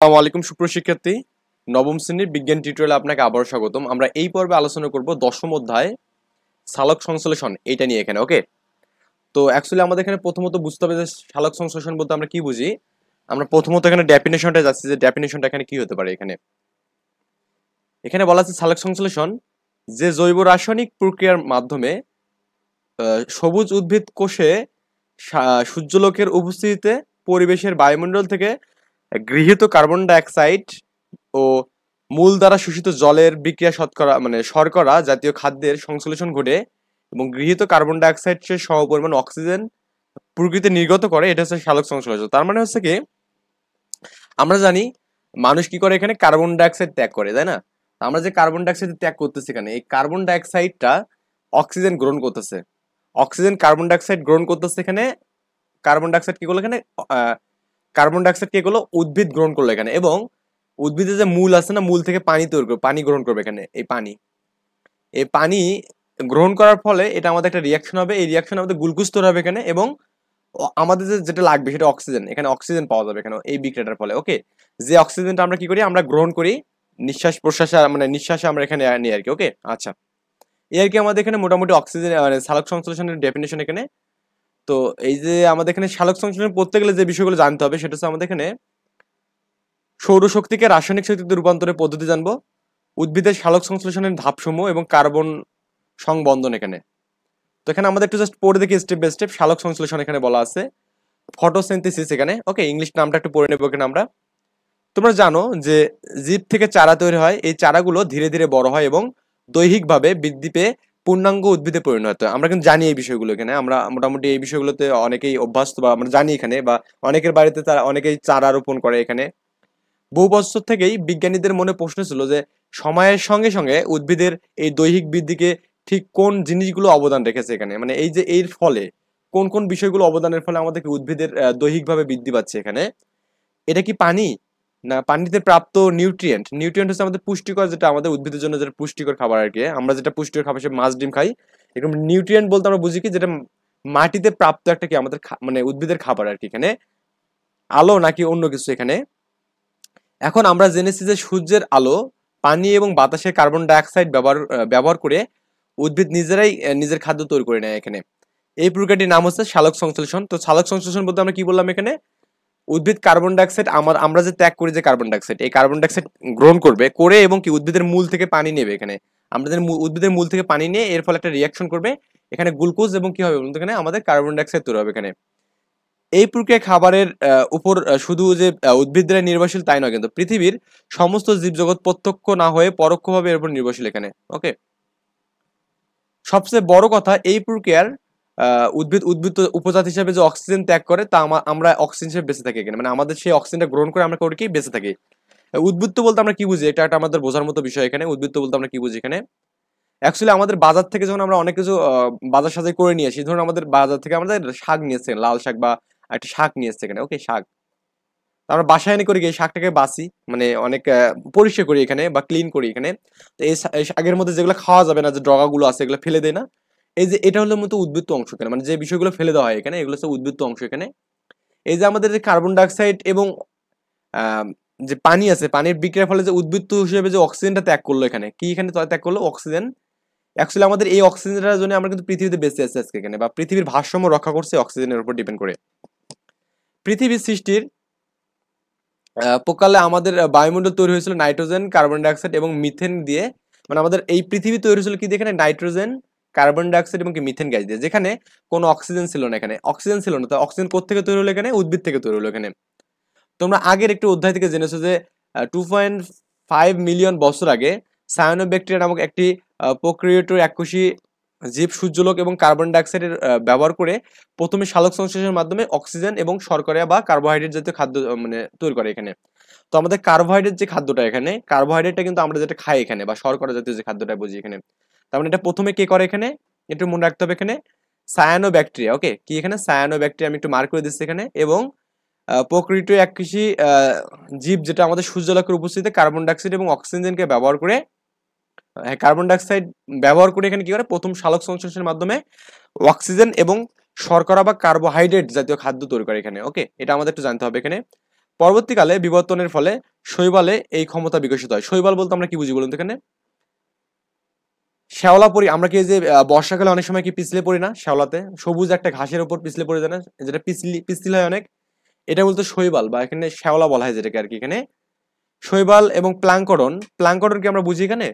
আসসালামু আলাইকুম সুপ্রিয় শিক্ষার্থী, নবম শ্রেণীর বিজ্ঞান টিউটোরিয়ালে আপনাকে আবারও স্বাগতম। আমরা এই পর্বে আলোচনা করব দশম অধ্যায় সালোক সংশ্লেষণ এইটা নিয়ে এখানে। ওকে, তো অ্যাকচুয়ালি আমাদের এখানে প্রথমত বুঝতে হবে যে সালোক সংশ্লেষণ বলতে আমরা কি বুঝি। আমরা প্রথমত এখানে ডেফিনেশনটা যাচ্ছি যে ডেফিনেশনটা এখানে কি হতে পারে। এখানে এখানে বলা আছে সালোক সংশ্লেষণ যে জৈব রাসায়নিক প্রক্রিয়ার মাধ্যমে সবুজ উদ্ভিদ কোষে সূর্যালোকের উপস্থিতিতে পরিবেশের বায়ুমণ্ডল থেকে গৃহীত কার্বন ডাই অক্সাইড ও মূল দ্বারা শোষিত জলের বিক্রিয়া শর্করা জাতীয় খাদ্যের সংশ্লেষণ ঘটে এবং গৃহীত কার্বন ডাই অক্সাইড সে সমপরিমাণ অক্সিজেন প্রকৃতিতে নির্গত করে। এটা হচ্ছে সালোক সংশ্লেষণ। তার মানে হচ্ছে কি, আমরা জানি মানুষ কি করে, এখানে কার্বন ডাই অক্সাইড ত্যাগ করে, তাই না? আমরা যে কার্বন ডাই অক্সাইড ত্যাগ করতেছি এখানে, এই কার্বন ডাই অক্সাইডটা অক্সিজেন গ্রহণ করতেছে। অক্সিজেন কার্বন ডাই অক্সাইড গ্রহণ করতেছে এখানে। কার্বন ডাই অক্সাইড কি করলো এখানে, কার্বন ডাই অক্সাইড কি করলো, উদ্ভিদ গ্রহণ করলো এখানে। এবং উদ্ভিদের যে মূল আছে না, মূল থেকে পানি তৈরি করবে, পানি গ্রহণ করবে এখানে। এই পানি গ্রহণ করার ফলে এটা আমাদের একটা রিয়াকশন হবে। এই রিয়াকশন আমাদের গ্লুকোজ তৈরি হবে এখানে এবং আমাদের যেটা লাগবে সেটা অক্সিজেন, এখানে অক্সিজেন পাওয়া যাবে এখানে এই বিক্রিয়াটার ফলে। ওকে, যে অক্সিজেনটা আমরা কি করি, আমরা গ্রহণ করি নিঃশ্বাস প্রশ্বাসে, মানে নিঃশ্বাসে আমরা এখানে নিই আর কি। ওকে, আচ্ছা, এই আর কি আমাদের এখানে মোটামুটি অক্সিজেন মানে সালোক সংশ্লেষণের ডেফিনেশন এখানে। তো এই যে আমাদের এখানে সালোক সংশ্লেষণ পড়তে গেলে যে বিষয়গুলো জানতে হবে সেটা হচ্ছে আমাদের এখানে সৌরশক্তিকে রাসায়নিক শক্তিতে রূপান্তরের পদ্ধতি জানবো, উদ্ভিদের সালোক সংশ্লেষণের ধাপসমূহ এবং কার্বন সংবন্ধন এখানে। তো এখানে আমাদের একটু জাস্ট পড়ে দেখি স্টেপ বাই স্টেপ। সালোক সংশ্লেষণ এখানে বলা আছে ফটোসিনথেসিস এখানে। ওকে, ইংলিশ নামটা একটু পড়ে নেবো এখানে আমরা। তোমরা জানো যে জীব থেকে চারা তৈরি হয়, এই চারাগুলো ধীরে ধীরে বড় হয় এবং দৈহিকভাবে বৃদ্ধি পেয়ে পূর্ণাঙ্গ উদ্ভিদে পরিণত হয়। আমরা কিন্তু জানি এই বিষয়গুলো এখানে, আমরা মোটামুটি এই বিষয়গুলোতে অনেকেই অভ্যস্ত বা আমরা জানি এখানে, বা অনেকের বাড়িতে তারা অনেকেই চারা রোপণ করে এখানে। বহু বছর থেকেই বিজ্ঞানীদের মনে প্রশ্ন ছিল যে সময়ের সঙ্গে সঙ্গে উদ্ভিদের এই দৈহিক বৃদ্ধিকে ঠিক কোন জিনিসগুলো অবদান রেখেছে এখানে, মানে এই যে এর ফলে কোন কোন বিষয়গুলো অবদানের ফলে আমাদের উদ্ভিদের দৈহিকভাবে বৃদ্ধি পাচ্ছে এখানে। এটা কি পানি, না পানিতে প্রাপ্ত নিউট্রিয়েন্ট? নিউট্রিয়েন্ট হচ্ছে আমাদের পুষ্টিকর, যেটা আমাদের উদ্ভিদের জন্য যেটা পুষ্টিকর খাবার আর কি। আমরা যেটা পুষ্টিকর খাবার সে মাছ ডিম খাই, এরকম নিউট্রিয়েন্ট বলতে আমরা বুঝি কি, যেটা মাটিতে প্রাপ্ত একটা কি আমাদের মানে উদ্ভিদের খাবার আর কি। এখানে আলো নাকি অন্য কিছু এখানে। এখন আমরা জেনেছি যে সূর্যের আলো, পানি এবং বাতাসে কার্বন ডাই অক্সাইড ব্যবহার করে উদ্ভিদ নিজেরাই নিজের খাদ্য তৈরি করে নেয় এখানে। এই প্রক্রিয়াটির নাম হচ্ছে সালোক সংশ্লেষণ। তো সালোক সংশ্লেষণ বলতে আমরা কি বললাম এখানে, উদ্ভিদ কার্বন ডাই অক্সাইড আমরা যে ত্যাগ করি যে কার্বন ডাই অক্সাইড, এই কার্বন ডাই অক্সাইড গ্রহণ করবে করে এবং কি উদ্ভিদের মূল থেকে পানি নেবে এখানে। আমাদের উদ্ভিদের মূল থেকে পানি নিয়ে এর ফলে একটা রিয়াকশন করবে এখানে, গ্লুকোজ এবং কি হবে বলতে এখানে আমাদের কার্বন ডাই অক্সাইড তৈরি হবে এখানে। এই প্রক্রিয়া খাবারের উপর শুধু যে উদ্ভিদরা নির্ভরশীল তাই নয়, কিন্তু পৃথিবীর সমস্ত জীবজগৎ প্রত্যক্ষ না হয়ে পরোক্ষভাবে এর উপর নির্ভরশীল এখানে। ওকে, সবচেয়ে বড় কথা, এই প্রক্রিয়ার উদ্ভিদ উদ্ভিদ উপজাত হিসেবে যে অক্সিজেন ত্যাগ করে তা আমরা অক্সিজেন হিসেবে বেঁচে থাকি এখানে, মানে আমাদের সেই অক্সিজেনটা গ্রহণ করে আমরা করি কি, বেঁচে থাকি। উদ্বৃত্ত বলতে আমরা কি বুঝি, এটা একটা আমাদের বোঝার মতো বিষয় এখানে। উদ্বৃত্ত বলতে আমরা কি বুঝি এখানে, অ্যাকচুয়ালি আমাদের বাজার থেকে যখন আমরা অনেক কিছু বাজার সাজাই করে নিয়ে আসি, ধরুন আমাদের বাজার থেকে আমাদের শাক নিয়েছে, লাল শাক বা একটা শাক নিয়ে এসছে এখানে। ওকে, শাক আমরা বাসায় এনে করি কি, এই শাকটাকে বাছি, মানে অনেক পরিষ্কার করি এখানে বা ক্লিন করি এখানে। তো এই শাকের মধ্যে যেগুলো খাওয়া যাবে না, যে ডগাগুলো আছে এগুলো ফেলে দেয় না। এই যে এটা হলো মতো উদ্বৃত্ত অংশ এখানে, মানে যে বিষয়গুলো ফেলে দেওয়া হয় এখানে, এগুলো হচ্ছে উদ্বৃত্ত অংশ এখানে। এই যে আমাদের যে কার্বন ডাইঅক্সাইড এবং আহ, যে পানি আছে, পানির বিক্রিয়ার ফলে যে উদ্বৃত্ত হিসেবে যে অক্সিজেনটা ত্যাগ করলো এখানে, কি এখানে ত্যাগ করলো, অক্সিজেন। অ্যাকচুয়ালি আমাদের এই অক্সিজেনটার জন্য আমরা কিন্তু পৃথিবীতে বেঁচে আছি আজকে এখানে, বা পৃথিবীর ভারসাম্য রক্ষা করছে অক্সিজেনের উপর ডিপেন্ড করে। পৃথিবীর সৃষ্টির প্রকালে আমাদের বায়ুমণ্ডল তৈরি হয়েছিল নাইট্রোজেন, কার্বন ডাইঅক্সাইড এবং মিথেন দিয়ে। মানে আমাদের এই পৃথিবী তৈরি হয়েছিল কি দিয়ে, এখানে নাইট্রোজেন, কার্বন ডাইঅক্সাইড এবং কি মিথেন গ্যাস দিয়ে, যেখানে কোনো অক্সিজেন ছিল না এখানে। অক্সিজেন ছিল না, তো অক্সিজেন কোত্থেকে তৈরি হলো এখানে, উদ্ভিদ থেকে তৈরি হলো এখানে। তোমরা আগের একটি অধ্যায় থেকে জেনেছো যে 2.5 মিলিয়ন বছর আগে সায়ানোব্যাকটেরিয়া নামক একটি প্রোক্যারিওটিক এককোষী জীব সূর্যালোক এবং কার্বন ডাইঅক্সাইডের ব্যবহার করে প্রথমে সালোক সংশ্লেষণের মাধ্যমে অক্সিজেন এবং শর্করা বা কার্বোহাইড্রেট জাতীয় খাদ্য মানে তৈরি করে এখানে। তো আমাদের কার্বোহাইড্রেট যে খাদ্যটা এখানে, কার্বোহাইড্রেটটা কিন্তু আমরা যেটা খাই এখানে, বা শর্করা জাতীয় যে খাদ্যটা বুঝি এখানে, তার মানে এটা প্রথমে কে করে এখানে, একটু মনে রাখতে হবে এখানে, সায়ানোব্যাকটেরিয়া। ওকে, কি এখানে সায়ানোব্যাকটেরিয়া, আমি একটু মার্ক করে দিচ্ছি এখানে। এবং প্রকৃত এক কৃষি জীব যেটা আমাদের সূর্যালোকের উপস্থিতিতে কার্বন ডাইঅক্সাইড এবং অক্সিজেনকে ব্যবহার করে, কার্বন ডাইঅক্সাইড ব্যবহার করে এখানে কি করে, প্রথম সালোক সংশ্লেষণের মাধ্যমে অক্সিজেন এবং শর্করা বা কার্বোহাইড্রেট জাতীয় খাদ্য তৈরি করে এখানে। ওকে, এটা আমাদের একটু জানতে হবে এখানে। পরবর্তীকালে বিবর্তনের ফলে শৈবালে এই ক্ষমতা বিকশিত হয়। শৈবাল বলতে আমরা কি বুঝি বলুন তো এখানে? শ্যাওলা পড়ি আমরা, কি যে বর্ষাকালে অনেক সময় কি পিছলে পড়ি না শ্যাওলাতে, সবুজ একটা ঘাসের উপর পিছলে পড়ে যায় না, যেটা পিছলি হয় অনেক, এটা বলতে শৈবাল বা এখানে শ্যাওলা বলা হয় যেটাকে আর কি। এখানে শৈবাল এবং প্লাঙ্কটনকে আমরা বুঝি এখানে,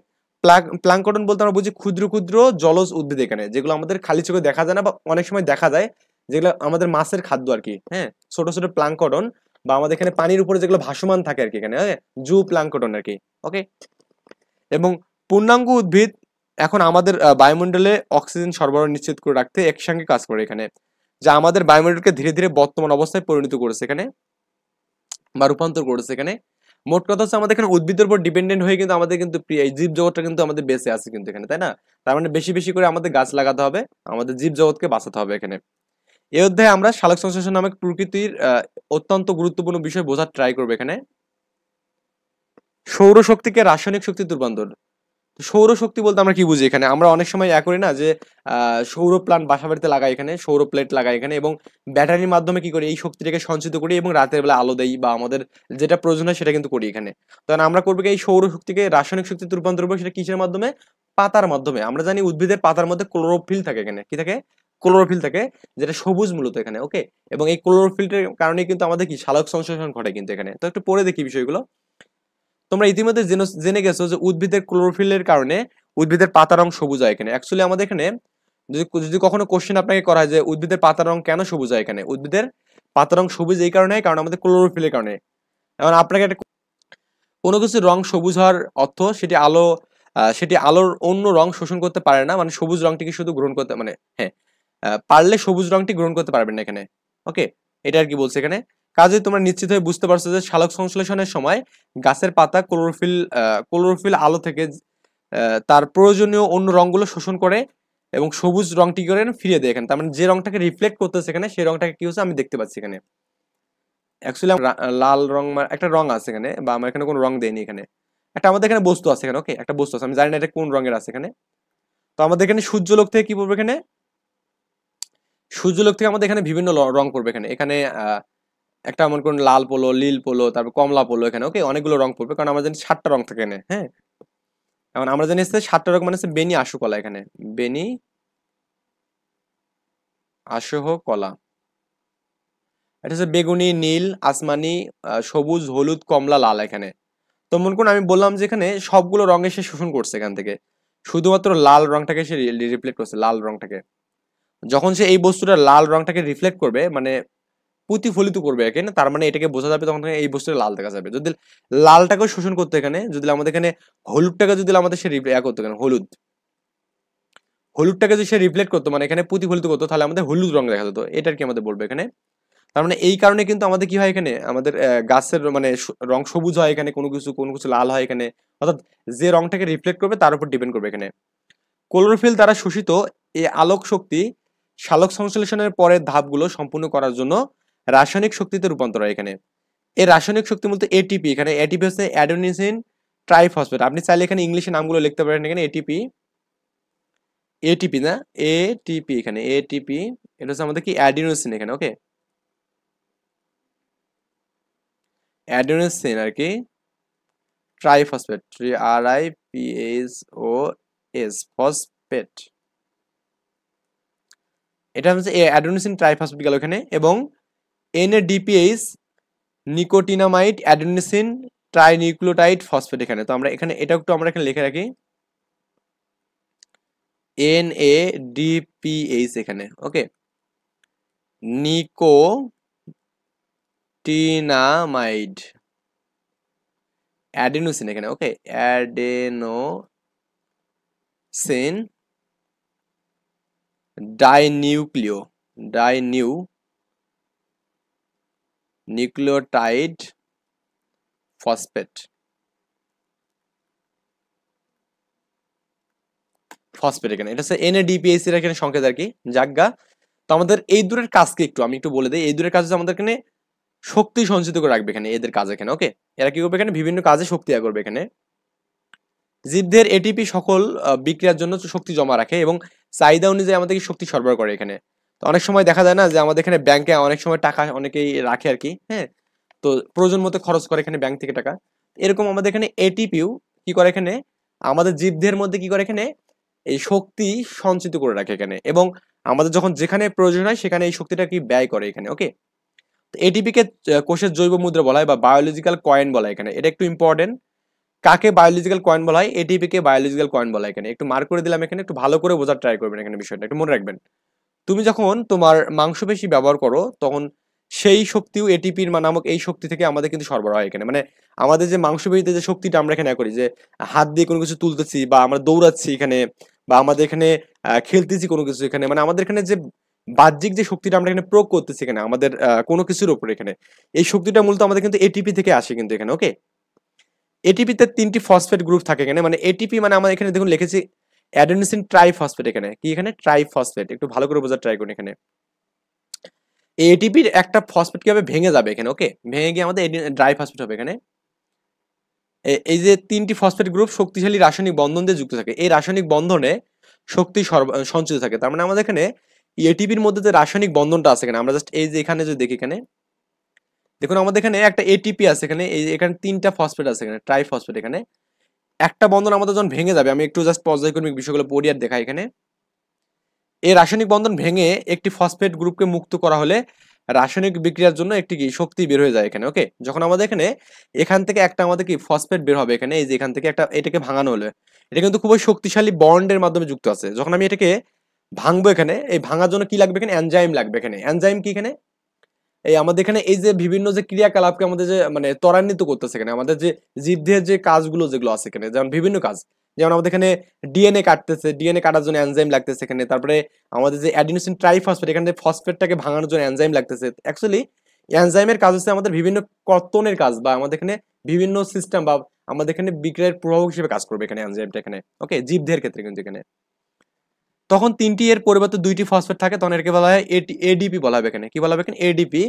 প্লাঙ্কটন বলতে আমরা বুঝি ক্ষুদ্র ক্ষুদ্র জলজ উদ্ভিদ এখানে, যেগুলো আমাদের খালি চোখে দেখা যায় না বা অনেক সময় দেখা যায়, যেগুলো আমাদের মাছের খাদ্য আর কি। হ্যাঁ, ছোট ছোট প্লাঙ্কটন বা আমাদের এখানে পানির উপরে যেগুলো ভাসমান থাকে আর কি এখানে, জু প্লাঙ্কটন আর কি। ওকে, এবং পূর্ণাঙ্গ উদ্ভিদ এখন আমাদের বায়ুমণ্ডলে অক্সিজেন সরবরাহ নিশ্চিত করে রাখতে একসঙ্গে কাজ করে এখানে, যা আমাদের বায়ুমণ্ডলকে ধীরে ধীরে বর্তমান অবস্থায় পরিণত করেছে এখানে বা রূপান্তর করেছে এখানে। মোট কথা হচ্ছে আমাদের এখানে উদ্ভিদের উপর ডিপেন্ডেন্ট হয়ে কিন্তু আমাদের কিন্তু এই জীব জগৎটা কিন্তু আমাদের বেঁচে আছে কিন্তু এখানে, তাই না? তার মানে বেশি বেশি করে আমাদের গাছ লাগাতে হবে, আমাদের জীব জগৎকে বাঁচাতে হবে এখানে। এই অধ্যায়ে আমরা সালোক সংশ্লেষণ নামক প্রকৃতির অত্যন্ত গুরুত্বপূর্ণ বিষয় বোঝার ট্রাই করবো এখানে। সৌরশক্তিকে রাসায়নিক শক্তিতে রূপান্তর। সৌরশক্তি বলতে আমরা কি বুঝি এখানে? আমরা অনেক সময় করি না যে সৌর প্ল্যান্ট বাসা বাড়িতে লাগাই এখানে, সৌর প্লেট লাগাই এখানে, এবং ব্যাটারির মাধ্যমে কি করি এই শক্তিটাকে সঞ্চিত করি এবং রাতের বেলা আলো দেই বা আমাদের যেটা প্রয়োজন হয় সেটা কিন্তু করি এখানে। তখন আমরা করবো কি এই সৌরশক্তিকে রাসায়নিক শক্তিতে রূপান্তর করবো, সেটা কিসের মাধ্যমে? পাতার মাধ্যমে। আমরা জানি উদ্ভিদের পাতার মধ্যে ক্লোরোফিল থাকে এখানে, কি থাকে? ক্লোরোফিল থাকে, যেটা সবুজ মূলত এখানে। ওকে, এবং এই ক্লোরোফিলের কারণে কিন্তু আমাদের কি সালোক সংশ্লেষণ ঘটে কিন্তু এখানে। তো একটু পড়ে দেখি বিষয়গুলো। তোমরা ইতিমধ্যে জেনে গেছো যে উদ্ভিদের ক্লোরোফিলের কারণে উদ্ভিদের পাতা রং সবুজ হয় এখানে। অ্যাকচুয়ালি আমাদের এখানে যদি যদি কখনো কোশ্চেন আপনাকে করা হয় যে উদ্ভিদের পাতা রং কেন সবুজ হয়, এখানে উদ্ভিদের পাতা রং সবুজ এই কারণে, কারণ আমাদের ক্লোরোফিলের কারণে। এখন আপনাকে একটা কোনো কিছুর রং সবুজ হওয়ার অর্থ সেটি আলোর অন্য রং শোষণ করতে পারে না, মানে সবুজ রংটিকে শুধু গ্রহণ করতে, মানে হ্যাঁ, পারলে সবুজ রংটি গ্রহণ করতে পারবেন না এখানে। ওকে, এটা আর কি বলছে এখানে। কাজে তোমরা নিশ্চিত হয়ে বুঝতে পারছো যে সালোক সংশ্লেষণের সময় গাছের পাতা ক্লোরোফিল আলো থেকে তার প্রয়োজনীয় অন্য রংগুলো শোষণ করে এবং সবুজ রংটি করে ফিরিয়ে দেয় এখানে। তার মানে যে রংটাকে রিফ্লেক্ট করতেছে এখানে, সেই রংটাকে কি হচ্ছে আমি দেখতে পাচ্ছি এখানে। অ্যাকচুয়ালি লাল রং একটা রং আছে এখানে, বা আমার এখানে কোনো রং দেয়নি এখানে, একটা আমাদের এখানে বস্তু আছে এখানে। ওকে, একটা বস্তু আছে, আমি জানি না এটা কোন রঙের আছে এখানে। তো আমাদের এখানে সূর্যলোক থেকে কি পড়বে এখানে? সূর্যলোক থেকে আমাদের এখানে বিভিন্ন রং পড়বে এখানে। এখানে একটা মনে করুন লাল পোলো, নীল পোলো, তারপর কমলা পোলো এখানে। ওকে, অনেকগুলো রং পড়বে, কারণ আমরা জানি 7টা রং থাকে এখানে। হ্যাঁ, এখন আমরা জানি 7টা রং মানে হচ্ছে বেনি আশু কলা এখানে, বেনি আসহ কলা। এটা হচ্ছে বেগুনি, নীল, আসমানি, সবুজ, হলুদ, কমলা, লাল এখানে। তো মনে করুন আমি বললাম যে এখানে সবগুলো রঙে সে শোষণ করছে এখান থেকে, শুধুমাত্র লাল রংটাকে সে রিফ্লেক্ট করছে, লাল রংটাকে। যখন সে এই বস্তুটা লাল রংটাকে রিফ্লেক্ট করবে, মানে প্রতিফলিত করবে এখানে, তার মানে এটাকে বোঝা যাবে তখন এই বস্তুটা লাল দেখা যাবে। যদি লালটাকেও শোষণ করতে এখানে, যদি আমাদের এখানে হলুদটাকে যদি আমাদের সে করতো এখানে, হলুদটাকে যদি সে রিফ্লেক্ট করতো, মানে এখানে প্রতিফলিত করতো, তাহলে আমাদের হলুদ রং দেখা যেত। এটার কি আমাদের বলবো এখানে। তার মানে এই কারণে কিন্তু আমাদের কি হয় এখানে, আমাদের গাছের মানে রং সবুজ হয় এখানে, কোনো কিছু লাল হয় এখানে, অর্থাৎ যে রংটাকে রিফ্লেক্ট করবে তার উপর ডিপেন্ড করবে এখানে। ক্লোরোফিল দ্বারা শোষিত এই আলোক শক্তি সালোক সংশ্লেষণের পরের ধাপগুলো সম্পূর্ণ করার জন্য রাসায়নিক শক্তিতে রূপান্তর হয় এখানে। এই রাসায়নিক শক্তি বলতে এটিপি, এখানে এটিপি হচ্ছে অ্যাডেনোসিন ট্রাইফসফেট। আপনি চাইলে এখানে ইংলিশে নামগুলো লিখতে পারেন এখানে, এটিপি, এটিপি না, এটিপি এখানে, এটিপি। এটা হচ্ছে আমাদের কি অ্যাডিনোসিন এখানে। ওকে, অ্যাডিনোসিন আর কি, ট্রাইফসফেট, RIPSOS, ফসফেট। এটা হচ্ছে অ্যাডেনোসিন ট্রাইফসফেট গেল এখানে। এবং NADPH, নিকোটিনামাইড অ্যাডেনোসিন ট্রাইনিউক্লিওটাইড ফসফেট এখানে। তো আমরা এখানে এটা একটু আমরা এখানে লিখে রাখি, NADPH এখানে। ওকে, নিকোটিনামাইড অ্যাডেনোসিন এখানে। ওকে, অ্যাডেনোসিন নিউক্লিওটাইড ফসফেট, এখানে। এটা হচ্ছে NADPH এর এখানে সংকেত আর কি, জাগা। তো আমাদের এই দূরের কাজকে আমি একটু বলে দিই। এই দূরের কাজ হচ্ছে আমাদের এখানে শক্তি সঞ্চিত করে রাখবে এখানে, এদের কাজ এখানে। ওকে, এরা কি করবে এখানে, বিভিন্ন কাজে শক্তি আয় করবে এখানে। জীবদের এটিপি সকল বিক্রিয়ার জন্য শক্তি জমা রাখে এবং চাহিদা অনুযায়ী আমাদেরকে শক্তি সরবরাহ করে এখানে। তো অনেক সময় দেখা যায় না যে আমাদের এখানে ব্যাংকে অনেক সময় টাকা অনেকেই রাখে আর কি। হ্যাঁ, তো প্রয়োজন মতো খরচ করে এখানে ব্যাংক থেকে টাকা। এরকম আমাদের এখানে এটিপিও কি করে এখানে আমাদের জীবদের মধ্যে কি করে এখানে এই শক্তি সঞ্চিত করে রাখে এখানে, এবং আমাদের যখন যেখানে প্রয়োজন হয় সেখানে এই শক্তিটা কি ব্যয় করে এখানে। ওকে, তো এটিপি কে কোষের জৈব মুদ্রা বলা হয় বা বায়োলজিক্যাল কয়েন বলা হয় এখানে। এটা একটু ইম্পর্টেন্ট, কাকে বায়োলজিক্যাল কয়েন বলা হয়, এটিপি কে বায়োলজিক্যাল কয়েন বলা হয় এখানে। একটু মার্ক করে দিলাম এখানে, একটু ভালো করে বোঝার ট্রাই করবেন এখানে, বিষয়টা একটু মনে রাখবেন। তুমি যখন তোমার মাংসপেশি ব্যবহার করো তখন সেই শক্তিও এটিপির নামক এই শক্তি থেকে আমাদের কিন্তু সরবরাহ হয় এখানে। মানে আমাদের যে মাংসপেশিতে যে শক্তিটা আমরা এখানে করি, যে হাত দিয়ে কোনো কিছু তুলতেছি বা আমরা দৌড়াচ্ছি এখানে, বা আমাদের এখানে খেলতেছি কোনো কিছু এখানে, মানে আমাদের এখানে যে বাহ্যিক যে শক্তিটা আমরা এখানে প্রয়োগ করতেছি এখানে আমাদের কোনো কিছুর উপর এখানে, এই শক্তিটা মূলত আমাদের কিন্তু এটিপি থেকে আসে কিন্তু এখানে। ওকে, এটিপিতে 3টি ফসফেট গ্রুপ থাকে এখানে। মানে এটিপি মানে আমাদের এখানে দেখুন লিখেছি অ্যাডেনোসিন ট্রাইফসফেট এখানে। কি এখানে ট্রাইফসফেট, একটু ভালো করে বোঝার ট্রাই করুন এখানে। এটিপির একটা ফসফেট কিভাবে ভেঙে যাবে এখানে, ওকে, ভেঙে গিয়ে আমাদের ড্রাইফসফেট হবে এখানে। এই যে 3টি ফসফেট গ্রুপ শক্তিশালী রাসায়নিক বন্ধন দিয়ে যুক্ত থাকে, এই রাসায়নিক বন্ধনে শক্তি সঞ্চিত থাকে। তার মানে আমাদের এখানে এটিপির মধ্যে যে রাসায়নিক বন্ধনটা আছে এখানে, আমরা জাস্ট এই যে এখানে যদি দেখি এখানে দেখুন আমাদের এখানে একটা এটিপি আছে এখানে, এই এখানে 3টা ফসফেট আছে এখানে, ট্রাইফসফেট এখানে। একটা বন্ধন আমাদের যখন ভেঙে যাবে, আমি একটু জাস্ট পর্যায়ক্রমিক বিষয়গুলো পড়ি আর দেখাই এখানে। এই রাসায়নিক বন্ধন ভেঙে একটি ফসফেট গ্রুপকে মুক্ত করা হলে রাসায়নিক বিক্রিয়ার জন্য একটি কি শক্তি বের হয়ে যায় এখানে। ওকে, যখন আমাদের এখান থেকে একটা আমাদের কি ফসফেট বের হবে এখানে, এই যে এখান থেকে একটা এটাকে ভাঙানো হলে, এটা কিন্তু খুবই শক্তিশালী বন্ডের মাধ্যমে যুক্ত আছে। যখন আমি এটাকে ভাঙবো এখানে, এই ভাঙার জন্য কি লাগবে এখানে, এনজাইম লাগবে এখানে। এনজাইম কি এখানে, এই আমাদের এখানে এই যে বিভিন্ন যে ক্রিয়াকলাপকে আমাদের যে মানে ত্বরান্বিত করতেছে এখানে, আমাদের যে জীবদেহের যে কাজগুলো যেগুলো আছে এখানে, যেমন বিভিন্ন কাজ, যেমন আমাদের এখানে ডিএনএ কাটতেছে, ডিএনএ কাটার জন্য এনজাইম লাগতেছে এখানে। তারপরে আমাদের যে অ্যাডিনোসিন ট্রাইফসফেট, এখানে ফসফেটটাকে ভাঙানোর জন্য এনজাইম লাগতেছে। অ্যাকচুয়ালি এনজাইমের কাজ হচ্ছে আমাদের বিভিন্ন কর্তনের কাজ, বা আমাদের এখানে বিভিন্ন সিস্টেম বা আমাদের এখানে বিক্রিয়ার প্রভাবক হিসেবে কাজ করবে এখানে এনজাইমটা এখানে। ওকে, জীবদেহের ক্ষেত্রে কিন্তু এখানে তখন 3টি এর পরিবর্তে 2টি ফসফেট থাকে, তখন এটাকে বলা হয় এডিপি বলা হবে এখানে। কি বলা হবে এখানে, এডিপি।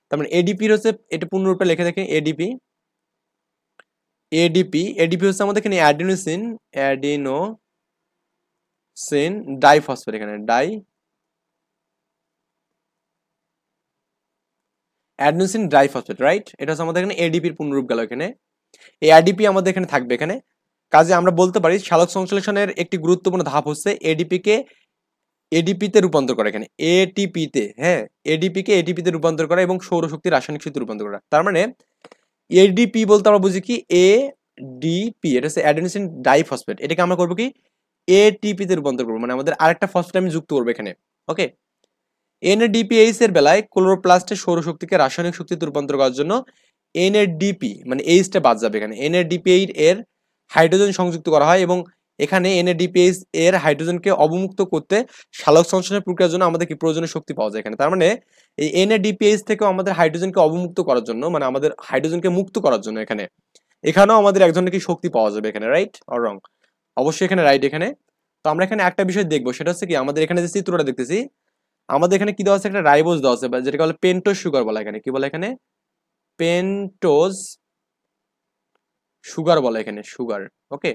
তার মানে এডিপির হচ্ছে, এটা পূর্ণরূপে লিখে দেখেন এডিপি। এডিপি হচ্ছে আমাদের এখানে অ্যাডিনোসিন ডাইফসফেট এখানে, অ্যাডিনোসিন ডাইফসফেট, রাইট। এটা হচ্ছে আমাদের এখানে এডিপির পূর্ণরূপ গেল এখানে। এই এডিপি আমাদের এখানে থাকবে এখানে। কাজে আমরা বলতে পারি সালোক সংশ্লেষণের একটি গুরুত্বপূর্ণ ধাপ হচ্ছে এডিপিতে রূপান্তর করা এখানে, এটিপিতে, হ্যাঁ, এটিপিতে রূপান্তর করা এবং সৌরশক্তি রাসায়নিক শক্তি রূপান্তর করা। তার মানে এডিপি বলতে আমরা বুঝি কি, এডিপি, এটা হচ্ছে অ্যাডেনোসিন ডাইফসফেট, এটাকে আমরা করবো কি এটিপিতে রূপান্তর করবো, মানে আমাদের আরেকটা ফসফেট আমি যুক্ত করবো এখানে। ওকে, এনএডিপিএইচ এর বেলায় ক্লোরোপ্লাস্টের সৌরশক্তিকে রাসায়নিক শক্তিতে রূপান্তর করার জন্য এনএডিপি মানে এইচটা বাদ যাবে এখানে, এনএডিপিএইচ এর হাইড্রোজেন সংযুক্ত করা হয়, এবং এখানে এনএডিপিএইচ এর হাইড্রোজেনকে অবমুক্ত করতে সালোক সংশ্লেষণ প্রক্রিয়ার জন্য আমাদের কি প্রয়োজনীয় শক্তি পাওয়া যায় এখানে। তার মানে এই এনএডিপিএইচ থেকেও আমাদের হাইড্রোজেনকে অবমুক্ত করার জন্য, মানে আমাদের হাইড্রোজেনকে মুক্ত করার জন্য এখানেও আমাদের এক ধরনের কি শক্তি পাওয়া যাবে এখানে, রাইট অর রং? অবশ্যই এখানে রাইট এখানে। তো আমরা এখানে একটা বিষয় দেখবো, সেটা হচ্ছে কি আমাদের এখানে যে চিত্রটা দেখতেছি, আমাদের এখানে কি দেওয়া আছে, একটা রাইবোজ দেওয়া আছে, যেটাকে বলে পেন্টোজ সুগার বলা এখানে। কি বলে এখানে, পেন্টোজ সুগার বলা এখানে, সুগার। ওকে,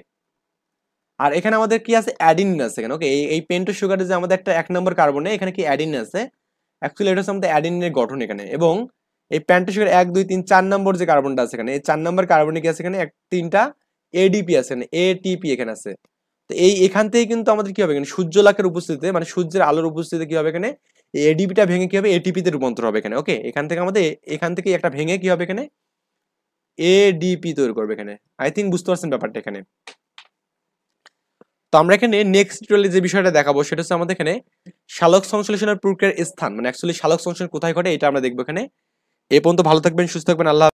আর এখানে আমাদের কি আছে, অ্যাডিনিন আছে এখানে। ওকে, এই পেন্টোজ সুগারে যে আমাদের একটা 1 নম্বর কার্বনে এখানে কি অ্যাডিনিন আছে। অ্যাকচুয়ালি এটা হচ্ছে আমাদের অ্যাডিনিনের গঠন এখানে, এবং এই পেন্টোজ সুগার 1 2 3 4 নম্বর যে কার্বনটা আছে এখানে, এই 4 নম্বর কার্বনে কি আছে এখানে, 3টা এডিপি আছে এখানে, এটিপি এখানে আছে। তো এখান থেকে কিন্তু আমাদের কি হবে এখানে, সূর্যালোকের উপস্থিতিতে মানে সূর্যের আলোর উপস্থিতিতে কি হবে এখানে, এই এডিপিটা ভেঙে কি হবে, এটিপিতে রূপান্তর হবে এখানে। ওকে, এখান থেকে একটা ভেঙে কি হবে এখানে, এডিপি তৈরি করবে এখানে। আই থিঙ্ক বুঝতে পারছেন ব্যাপারটা এখানে। তো আমরা এখানে নেক্সট টিউটোরিয়ালে যে বিষয়টা দেখাবো সেটা হচ্ছে আমাদের এখানে সালোক সংশ্লেষণের প্রক্রিয়ার স্থান, মানে অ্যাকচুয়ালি সালোক সংশ্লেষণ কোথায় ঘটে এটা আমরা দেখবো এখানে। এই পর্যন্ত ভালো থাকবেন, সুস্থ থাকবেন, আল্লাহ।